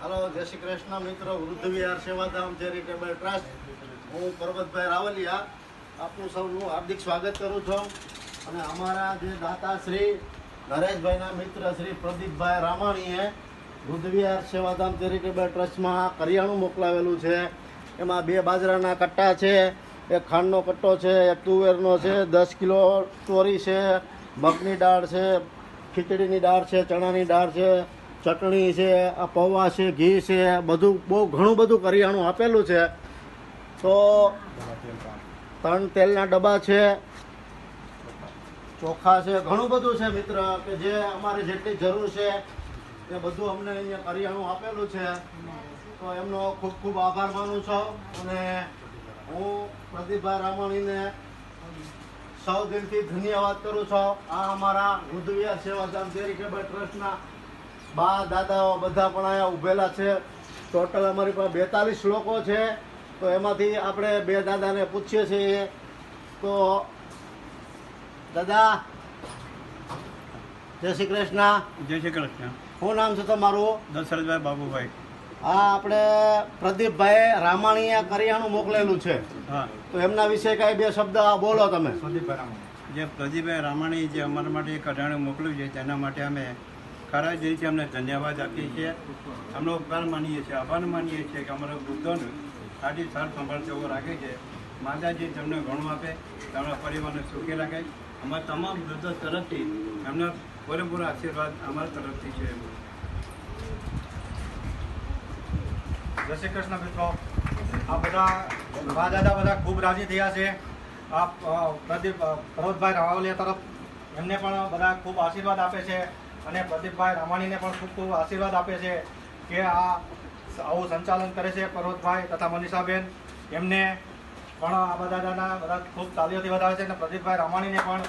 હાલો, જય શ્રી કૃષ્ણ મિત્રો. વૃદ્ધ વિહાર સેવાધામ ચેરિટેબલ ટ્રસ્ટ, હું પરબતભાઈ રાવલિયા આપનું સૌનું હાર્દિક સ્વાગત કરું છું. અને અમારા જે દાતા શ્રી નરેશભાઈના મિત્ર શ્રી પ્રદીપભાઈ રામાણીએ વૃદ્ધ વિહાર સેવાધામ ચેરિટેબલ ટ્રસ્ટમાં કરિયાણું મોકલાવેલું છે. એમાં 2 બાજરાના કટ્ટા છે, એક ખાંડનો કટ્ટો છે, એક તુવેરનો છે, 10 કિલો ચોરી છે, મગની દાળ છે, ખીચડીની દાળ છે, ચણાની દાળ છે, ચટણી છે, આ પૌવા છે, ઘી છે, બધું બહુ ઘણું બધું કરિયાણું આપેલું છે. તો 3 તેલના ડબ્બા છે, ચોખા છે, ઘણું બધું છે મિત્ર, કે જે અમારે જેટલી જરૂર છે એ બધું અમને અહીંયા કરિયાણું આપેલું છે. તો એમનો ખૂબ ખૂબ આભાર માનું છું. અને હું પ્રદીપભાઈ રામાણીને સૌ દિલથી ધન્યવાદ કરું છું. આ અમારા વૃદ્ધ વિહાર સેવાધામ ચેરિટેબલ ટ્રસ્ટના બા દાદાઓ બધા પણ અહીંયા ઊભેલા છે. ટોટલ અમારી પાસે 42 લોકો છે. તો એમાંથી આપણે 2 દાદાને પૂછીએ છીએ. તો દાદા, જય શ્રી કૃષ્ણ. જય શ્રી કૃષ્ણ. શું નામ છે તમારું? દશરથભાઈ બાબુભાઈ. હા, આપણે પ્રદીપભાઈ રામાણીએ કરિયાણું મોકલેલું છે. હા, તો એમના વિશે કાંઈ 2 શબ્દ બોલો તમે. જે પ્રદીપભાઈ રામાણી જે અમારા માટે કરિયાણું મોકલ્યું છે તેના માટે અમે ખરા દિલથી અમને ધન્યવાદ આપીએ છીએ. અમનો ઉપકાર માનીએ છીએ, આભાર માનીએ છીએ કે અમારા વૃદ્ધોને સારી સાર સંભાળ તેઓ રાખે છે. માતાજી તમને ઘણું આપે, તમારા પરિવારને સુખી રાખે. અમારા તમામ વૃદ્ધો તરફથી એમના પૂરેપૂરા આશીર્વાદ અમારા તરફથી છે. જય શ્રી કૃષ્ણ મિત્રો. આ બધા બા દાદા બધા ખૂબ રાજી થયા છે. આ પ્રદીપભાઈ રાવલિયા તરફ એમને પણ બધા ખૂબ આશીર્વાદ આપે છે. અને પ્રદીપભાઈ રામાણીને પણ ખૂબ ખૂબ આશીર્વાદ આપે છે કે આવું સંચાલન કરે છે પર્વતભાઈ તથા મનીષાબેન. એમને પણ આ બધા દાદાના બધા ખૂબ તાલીઓથી વધારે છે. અને પ્રદીપભાઈ રામાણીને પણ